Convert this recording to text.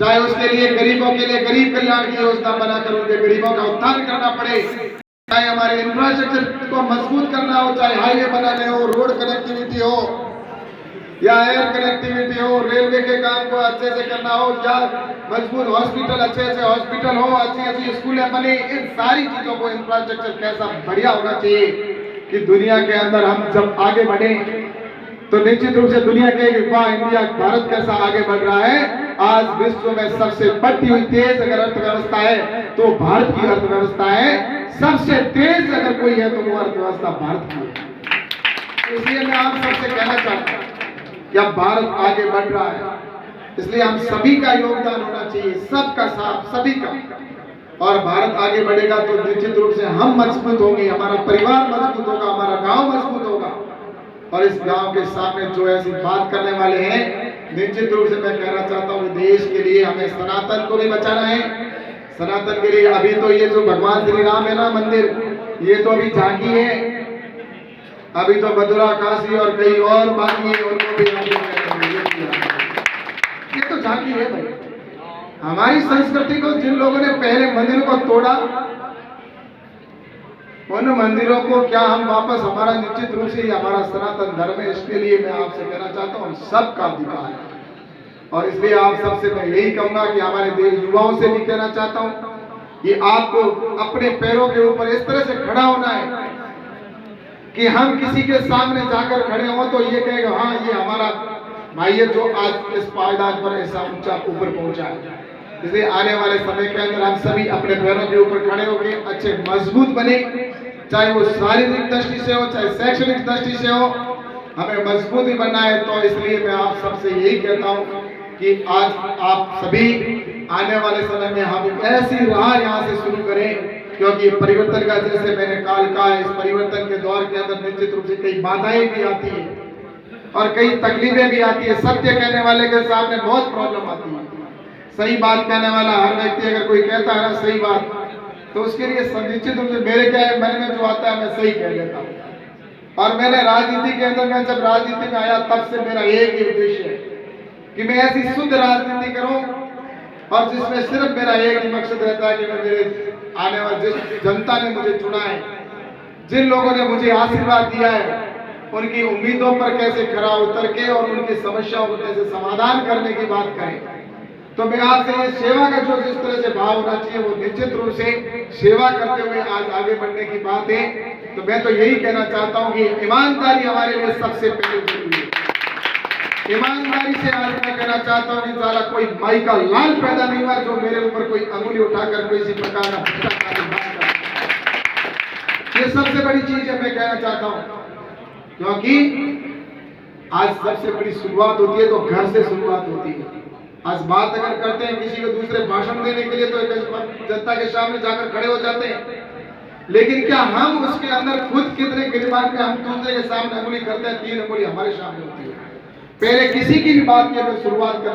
चाहे उसके लिए गरीबों के लिए गरीब कल्याण की योजना बनाकर उनके गरीबों का उत्थान करना पड़े, चाहे हमारे इंफ्रास्ट्रक्चर को मजबूत करना हो, चाहे हाईवे बनाने हो, रोड कनेक्टिविटी हो या एयर कनेक्टिविटी हो, रेलवे के काम को अच्छे से करना हो, या मजबूत हॉस्पिटल, अच्छे हॉस्पिटल हो, अच्छी स्कूलें बने, इन सारी चीजों को इंफ्रास्ट्रक्चर कैसा बढ़िया होना चाहिए कि दुनिया के अंदर हम जब आगे बढ़े तो निश्चित रूप से दुनिया कहेगी वाह इंडिया, भारत कैसा आगे बढ़ रहा है। आज विश्व में सबसे बढ़ती हुई तेज अगर अर्थव्यवस्था है तो भारत की अर्थव्यवस्था है। सबसे तेज अगर कोई है तो वो अर्थव्यवस्था भारत की है। इसलिए मैं आप सबसे कहना चाहता हूं कि अब भारत आगे बढ़ रहा है, इसलिए हम सभी का योगदान होना चाहिए, सबका साथ, सभी का। और भारत आगे बढ़ेगा तो निश्चित रूप से हम मजबूत होंगे, हमारा परिवार मजबूत होगा, हमारा गांव मजबूत होगा। और इस गांव के सामने जो ऐसी बात करने वाले हैं, निश्चित रूप से मैं कहना चाहता हूं देश के लिए हमें सनातन को भी बचाना है। सनातन के लिए अभी तो ये जो भगवान श्री राम है ना मंदिर, ये तो अभी झांकी है, अभी तो मथुरा, काशी और कई और बाकी है, उनको भी ये तो झांकी है भाई। हमारी संस्कृति को जिन लोगों ने पहले मंदिर को तोड़ा, उन मंदिरों को क्या हम वापस, हमारा निश्चित रूप से हमारा सनातन धर्म है। इसके लिए मैं आपसे कहना चाहता हूँ सबका अधिकार है। और इसलिए आप सबसे मैं यही कहूंगा कि हमारे देश युवाओं से भी कहना चाहता हूँ कि आपको अपने पैरों के ऊपर इस तरह से खड़ा होना है कि हम किसी के सामने जाकर खड़े हो तो ये कहेगा हाँ ये हमारा भाई है जो आज इस पायदान पर ऐसा ऊंचा ऊपर पहुंचा है। इसलिए आने वाले समय के अंदर हम सभी अपने पैरों के ऊपर खड़े होकर अच्छे मजबूत बने, चाहे वो शारीरिक दृष्टि से हो, चाहे शैक्षणिक दृष्टि से हो, हमें मजबूती बनना है। तो इसलिए मैं आप सबसे यही कहता हूँ कि आज आप सभी आने वाले समय में हम ऐसी राह यहाँ से शुरू करें, क्योंकि परिवर्तन का जैसे मैंने काल कहा है, इस परिवर्तन के दौर के अंदर निश्चित रूप से कई बाधाएं भी आती है और कई तकलीफें भी आती है। सत्य कहने वाले के सामने बहुत प्रॉब्लम आती है। सही बात कहने वाला हर व्यक्ति अगर कोई कहता है ना सही बात, तो उसके लिए निश्चित रूप से मेरे क्या है, मन में जो आता है मैं सही कह देता हूँ। और मैंने राजनीति के अंदर, मैं जब राजनीति में आया तब से मेरा एक ही उद्देश्य है कि मैं ऐसी शुद्ध राजनीति करूं और जिसमें सिर्फ मेरा एक ही मकसद रहता है कि मैं मेरे आने वाले जिस जनता ने मुझे चुना है, जिन लोगों ने मुझे आशीर्वाद दिया है, उनकी उम्मीदों पर कैसे खरा उतर के और उनकी समस्याओं को कैसे समाधान करने की बात करें। तो मैं आपसे ये सेवा का जो जिस तरह से भाव होना चाहिए वो निश्चित रूप से सेवा करते हुए आज आगे बढ़ने की बात है। तो मैं तो यही कहना चाहता हूँ कि ईमानदारी हमारे लिए सबसे पहले जरूरी है। ईमानदारी से आज मैं कहना चाहता हूँ कि साला कोई माई का लाल पैदा नहीं हुआ जो मेरे ऊपर कोई अंगुली उठाकर कोई इसी प्रकार का भ्रष्टाचार बात करे। ये सबसे बड़ी चीज है मैं कहना चाहता हूँ, क्योंकि आज सबसे बड़ी शुरुआत होती है तो घर से शुरुआत होती है। आज बात अगर करते हैं किसी को दूसरे भाषण देने के लिए तो जनता के सामने जाकर खड़े हो जाते हैं, लेकिन क्या हम उसके अंदर खुद कितने गिरबान में हम दूसरे के सामने अंगुली करते हैं? 3 अंगुली हमारे सामने होती है। पहले किसी की भी बात की अगर शुरुआत करनी